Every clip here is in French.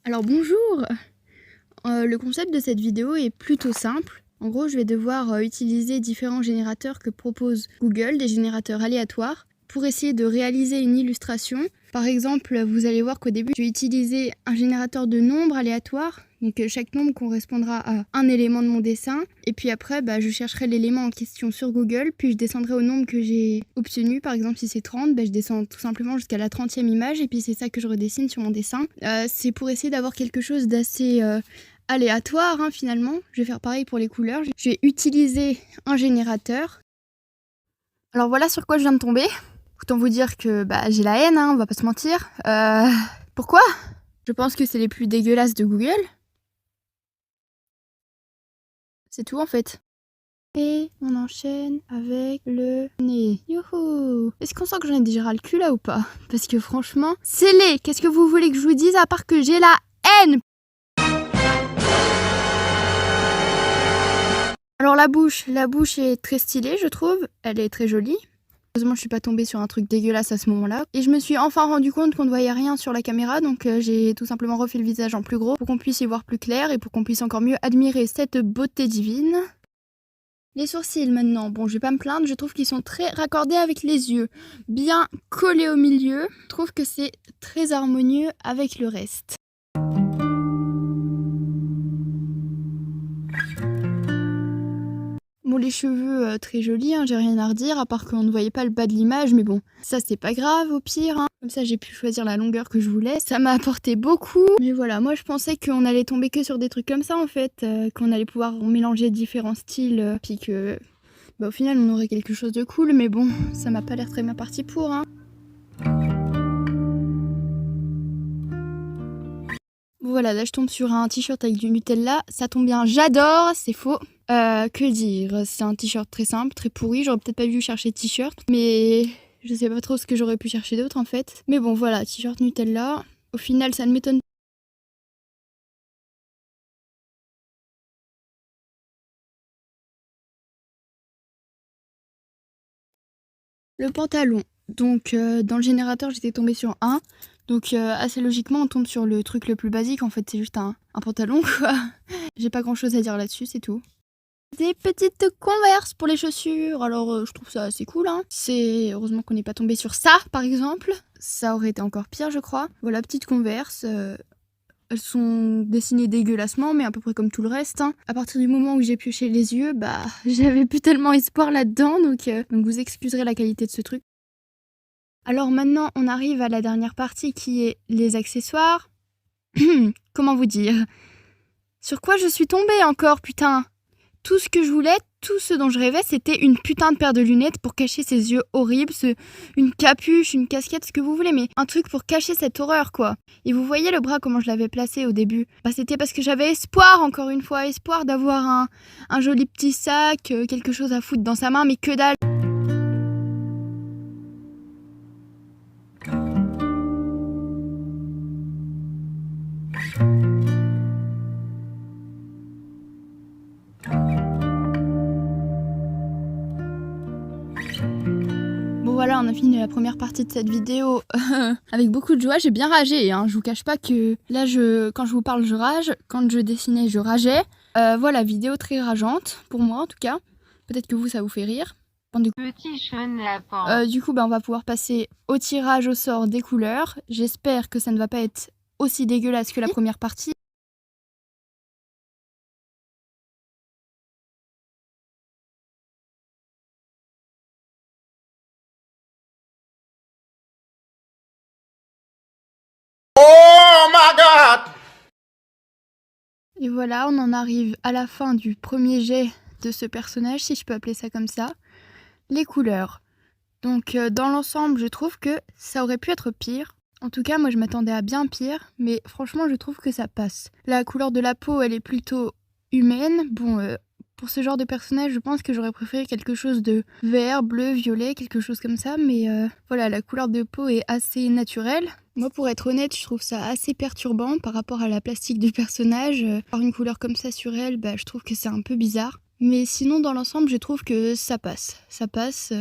Alors bonjour. Le concept de cette vidéo est plutôt simple. En gros, je vais devoir utiliser différents générateurs que propose Google, des générateurs aléatoires, pour essayer de réaliser une illustration. Par exemple, vous allez voir qu'au début, je vais utiliser un générateur de nombres aléatoires. Donc chaque nombre correspondra à un élément de mon dessin. Et puis après, je chercherai l'élément en question sur Google, puis je descendrai au nombre que j'ai obtenu. Par exemple, si c'est 30, je descends tout simplement jusqu'à la 30e image, et puis c'est ça que je redessine sur mon dessin. C'est pour essayer d'avoir quelque chose d'assez aléatoire finalement. Je vais faire pareil pour les couleurs. Je vais utiliser un générateur. Alors voilà sur quoi je viens de tomber. Autant vous dire que j'ai la haine, on va pas se mentir. Pourquoi ? Je pense que c'est les plus dégueulasses de Google. C'est tout en fait. Et on enchaîne avec le nez. Youhou! Est-ce qu'on sent que j'en ai déjà ras le cul là ou pas? Parce que franchement, c'est laid. Qu'est-ce que vous voulez que je vous dise à part que j'ai la haine? Alors la bouche est très stylée, je trouve. Elle est très jolie. Heureusement, je suis pas tombée sur un truc dégueulasse à ce moment-là. Et je me suis enfin rendu compte qu'on ne voyait rien sur la caméra, donc j'ai tout simplement refait le visage en plus gros pour qu'on puisse y voir plus clair et pour qu'on puisse encore mieux admirer cette beauté divine. Les sourcils maintenant, bon je vais pas me plaindre, je trouve qu'ils sont très raccordés avec les yeux, bien collés au milieu. Je trouve que c'est très harmonieux avec le reste. Bon, les cheveux très jolis, j'ai rien à redire, à part qu'on ne voyait pas le bas de l'image, mais bon, ça c'est pas grave au pire. Comme ça j'ai pu choisir la longueur que je voulais, ça m'a apporté beaucoup. Mais voilà, moi je pensais qu'on allait tomber que sur des trucs comme ça en fait, qu'on allait pouvoir mélanger différents styles, puis que au final on aurait quelque chose de cool, mais bon, ça m'a pas l'air très bien parti pour. Voilà, là je tombe sur un t-shirt avec du Nutella, ça tombe bien, j'adore, c'est faux. Que dire, c'est un t-shirt très simple, très pourri, j'aurais peut-être pas dû chercher t-shirt, mais je sais pas trop ce que j'aurais pu chercher d'autre en fait. Mais bon voilà, t-shirt Nutella, au final ça ne m'étonne pas. Le pantalon, donc dans le générateur j'étais tombée sur un, donc assez logiquement on tombe sur le truc le plus basique, en fait c'est juste un pantalon quoi. J'ai pas grand chose à dire là-dessus, c'est tout. Des petites Converse pour les chaussures, alors je trouve ça assez cool. C'est heureusement qu'on n'est pas tombé sur ça par exemple, ça aurait été encore pire je crois. Voilà, petites Converse, elles sont dessinées dégueulassement mais à peu près comme tout le reste. À partir du moment où j'ai pioché les yeux, j'avais plus tellement espoir là-dedans, donc vous excuserez la qualité de ce truc. Alors maintenant on arrive à la dernière partie qui est les accessoires. Comment vous dire? Sur quoi je suis tombée encore, putain? Tout ce que je voulais, tout ce dont je rêvais, c'était une putain de paire de lunettes pour cacher ces yeux horribles, une capuche, une casquette, ce que vous voulez, mais un truc pour cacher cette horreur, quoi. Et vous voyez le bras, comment je l'avais placé au début? C'était parce que j'avais espoir, encore une fois, espoir d'avoir un joli petit sac, quelque chose à foutre dans sa main, mais que dalle. Bon voilà, on a fini la première partie de cette vidéo avec beaucoup de joie. J'ai bien ragé, je vous cache pas que là, quand je vous parle, je rage. Quand je dessinais, je rageais. Voilà, vidéo très rageante, pour moi en tout cas. Peut-être que vous, ça vous fait rire. Petit jeune lapin. Du coup, on va pouvoir passer au tirage au sort des couleurs. J'espère que ça ne va pas être aussi dégueulasse que la première partie. Oh my God! Et voilà, on en arrive à la fin du premier jet de ce personnage, si je peux appeler ça comme ça. Les couleurs. Donc dans l'ensemble, je trouve que ça aurait pu être pire. En tout cas, moi je m'attendais à bien pire, mais franchement, je trouve que ça passe. La couleur de la peau, elle est plutôt humaine. Bon, pour ce genre de personnage, je pense que j'aurais préféré quelque chose de vert, bleu, violet, quelque chose comme ça, mais voilà, la couleur de peau est assez naturelle. Moi, pour être honnête, je trouve ça assez perturbant par rapport à la plastique du personnage. Avoir une couleur comme ça sur elle, je trouve que c'est un peu bizarre. Mais sinon, dans l'ensemble, je trouve que ça passe. Ça passe,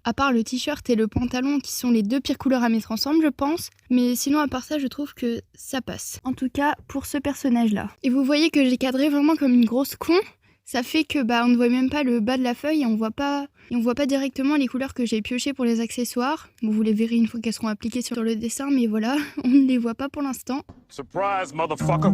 à part le t-shirt et le pantalon qui sont les 2 pires couleurs à mettre ensemble, je pense. Mais sinon, à part ça, je trouve que ça passe. En tout cas, pour ce personnage-là. Et vous voyez que j'ai cadré vraiment comme une grosse con. Ça fait que on ne voit même pas le bas de la feuille et on voit pas directement les couleurs que j'ai piochées pour les accessoires. Bon, vous les verrez une fois qu'elles seront appliquées sur le dessin, mais voilà, on ne les voit pas pour l'instant. Surprise, motherfucker.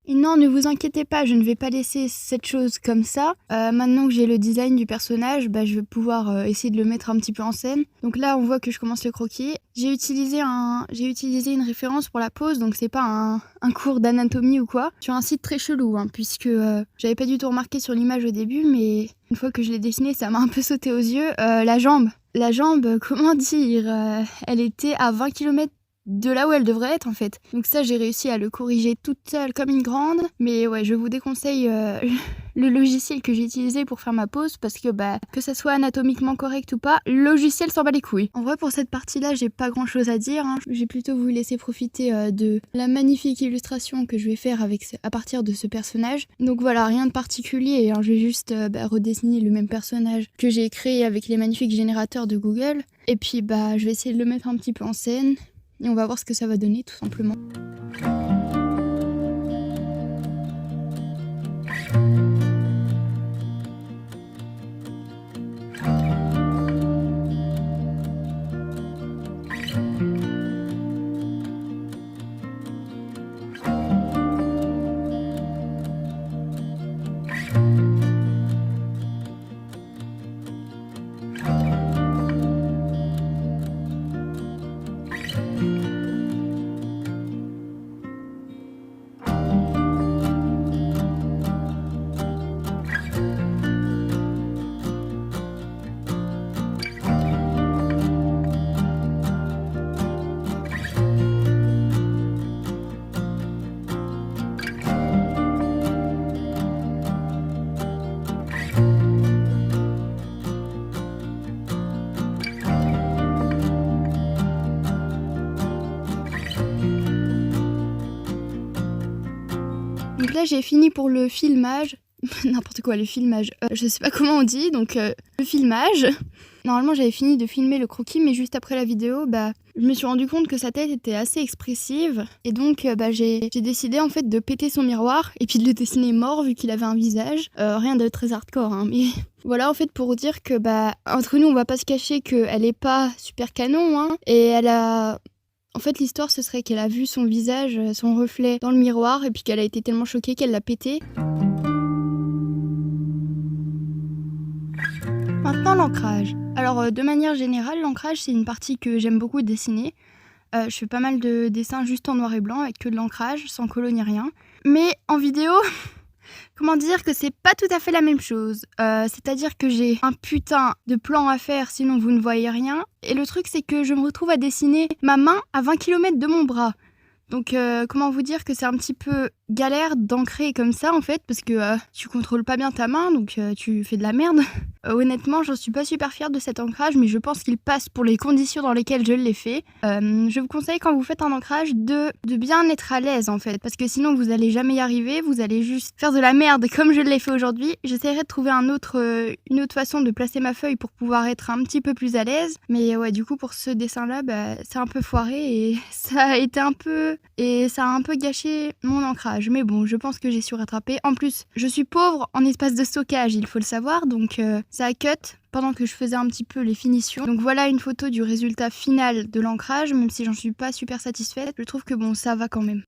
Et non, ne vous inquiétez pas, je ne vais pas laisser cette chose comme ça. Maintenant que j'ai le design du personnage, je vais pouvoir essayer de le mettre un petit peu en scène. Donc là, on voit que je commence le croquis. J'ai utilisé une référence pour la pose, donc c'est pas un cours d'anatomie ou quoi. Sur un site très chelou, puisque j'avais pas du tout remarqué sur l'image au début, mais une fois que je l'ai dessinée, ça m'a un peu sauté aux yeux. La jambe, comment dire, elle était à 20 km de là où elle devrait être en fait. Donc ça, j'ai réussi à le corriger toute seule comme une grande. Mais ouais, je vous déconseille le logiciel que j'ai utilisé pour faire ma pose parce que ça soit anatomiquement correct ou pas, le logiciel s'en bat les couilles. En vrai, pour cette partie-là, j'ai pas grand-chose à dire. J'ai plutôt voulu laisser profiter de la magnifique illustration que je vais faire à partir de ce personnage. Donc voilà, rien de particulier. Je vais juste redessiner le même personnage que j'ai créé avec les magnifiques générateurs de Google. Et puis je vais essayer de le mettre un petit peu en scène. Et on va voir ce que ça va donner, tout simplement. Donc là, j'ai fini pour le filmage. N'importe quoi, le filmage. Je sais pas comment on dit, donc le filmage. Normalement, j'avais fini de filmer le croquis, mais juste après la vidéo, je me suis rendu compte que sa tête était assez expressive. Et donc, j'ai décidé en fait de péter son miroir et puis de le dessiner mort vu qu'il avait un visage. Rien de très hardcore, mais voilà, en fait, pour dire que entre nous, on va pas se cacher qu'elle est pas super canon, et elle a... En fait, l'histoire, ce serait qu'elle a vu son visage, son reflet dans le miroir, et puis qu'elle a été tellement choquée qu'elle l'a pété. Maintenant, l'ancrage. Alors, de manière générale, l'ancrage, c'est une partie que j'aime beaucoup dessiner. Je fais pas mal de dessins juste en noir et blanc, avec que de l'ancrage, sans colo ni rien. Mais en vidéo... Comment dire que c'est pas tout à fait la même chose. C'est-à-dire que j'ai un putain de plan à faire, sinon vous ne voyez rien. Et le truc, c'est que je me retrouve à dessiner ma main à 20 km de mon bras. Donc, comment vous dire que c'est un petit peu galère d'ancrer comme ça, en fait, parce que tu contrôles pas bien ta main, donc tu fais de la merde. Honnêtement, j'en suis pas super fière de cet ancrage, mais je pense qu'il passe pour les conditions dans lesquelles je l'ai fait. Je vous conseille, quand vous faites un ancrage, de bien être à l'aise, en fait, parce que sinon, vous allez jamais y arriver, vous allez juste faire de la merde comme je l'ai fait aujourd'hui. J'essaierai de trouver une autre façon de placer ma feuille pour pouvoir être un petit peu plus à l'aise. Mais ouais, du coup, pour ce dessin-là, c'est un peu foiré et ça a un peu gâché mon ancrage. Mais bon, je pense que j'ai su rattraper. En plus, je suis pauvre en espace de stockage, il faut le savoir, donc ça a cut pendant que je faisais un petit peu les finitions. Donc voilà une photo du résultat final de l'ancrage, même si j'en suis pas super satisfaite. Je trouve que bon, ça va quand même.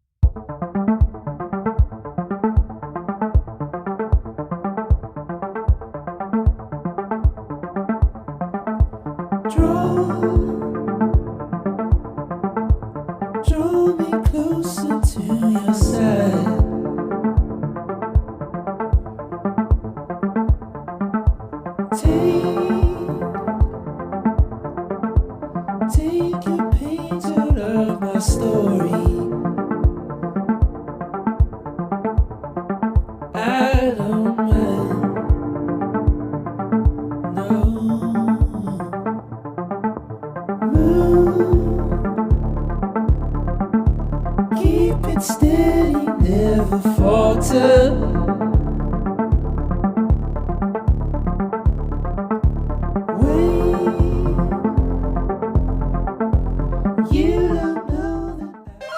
Draw me closer to your side. Take your pains out of my story. I don't mind. never falter. Wait, you don't know that.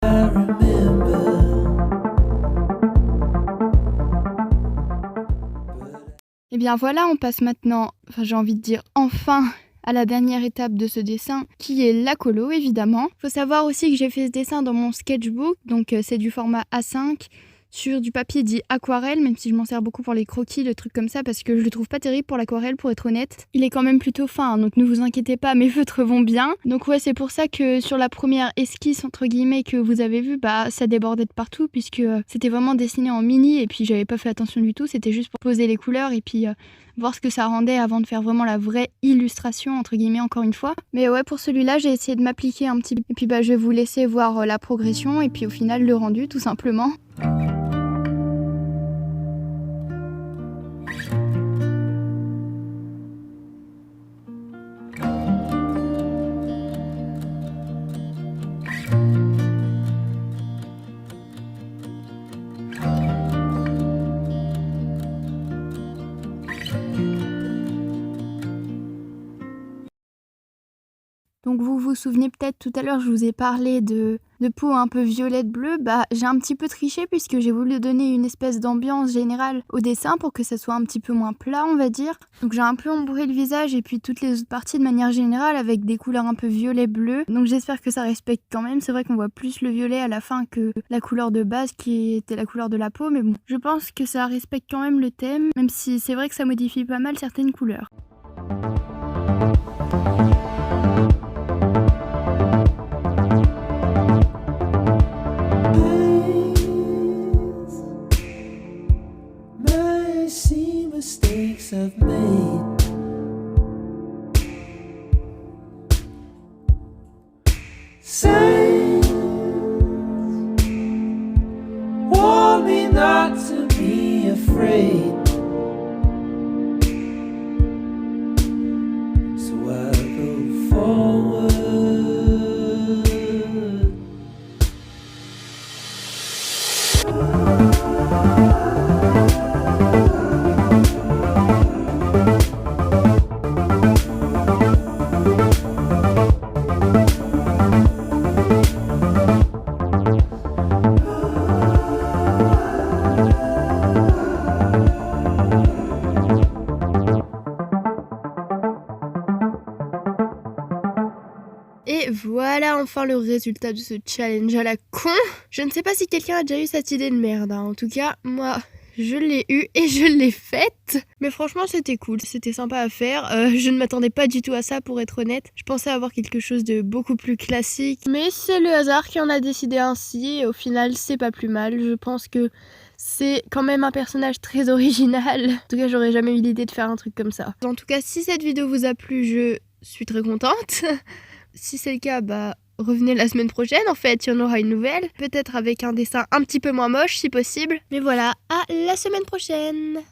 I remember. Et bien voilà, on passe maintenant, enfin j'ai envie de dire enfin, à la dernière étape de ce dessin, qui est la colo évidemment. Faut savoir aussi que j'ai fait ce dessin dans mon sketchbook, donc c'est du format A5, sur du papier dit aquarelle, même si je m'en sers beaucoup pour les croquis, le truc comme ça, parce que je le trouve pas terrible pour l'aquarelle, pour être honnête. Il est quand même plutôt fin, hein, donc ne vous inquiétez pas, mes feutres vont bien. Donc ouais, c'est pour ça que sur la première esquisse, entre guillemets, que vous avez vu, bah ça débordait de partout, puisque c'était vraiment dessiné en mini, et puis j'avais pas fait attention du tout, c'était juste pour poser les couleurs, et puis voir ce que ça rendait avant de faire vraiment la vraie illustration, entre guillemets, encore une fois. Mais ouais, pour celui-là, j'ai essayé de m'appliquer un petit peu, et puis bah je vais vous laisser voir la progression, et puis au final, le rendu, tout simplement. Donc vous vous souvenez peut-être tout à l'heure, je vous ai parlé de peau un peu violette-bleue. Bah j'ai un petit peu triché puisque j'ai voulu donner une espèce d'ambiance générale au dessin pour que ça soit un petit peu moins plat, on va dire. Donc j'ai un peu embourré le visage et puis toutes les autres parties de manière générale avec des couleurs un peu violet-bleu. Donc j'espère que ça respecte quand même. C'est vrai qu'on voit plus le violet à la fin que la couleur de base qui était la couleur de la peau. Mais bon, je pense que ça respecte quand même le thème, même si c'est vrai que ça modifie pas mal certaines couleurs. I see mistakes I've made. Signs warn me not to be afraid. So I go forward. Et voilà enfin le résultat de ce challenge à la con. Je ne sais pas si quelqu'un a déjà eu cette idée de merde, hein. En tout cas, moi, je l'ai eu et je l'ai faite. Mais franchement, c'était cool, c'était sympa à faire. Je ne m'attendais pas du tout à ça, pour être honnête. Je pensais avoir quelque chose de beaucoup plus classique. Mais c'est le hasard qui en a décidé ainsi. Et au final, c'est pas plus mal. Je pense que c'est quand même un personnage très original. En tout cas, j'aurais jamais eu l'idée de faire un truc comme ça. En tout cas, si cette vidéo vous a plu, je suis très contente. Si c'est le cas, bah revenez la semaine prochaine, en fait, il y en aura une nouvelle. Peut-être avec un dessin un petit peu moins moche, si possible. Mais voilà, à la semaine prochaine!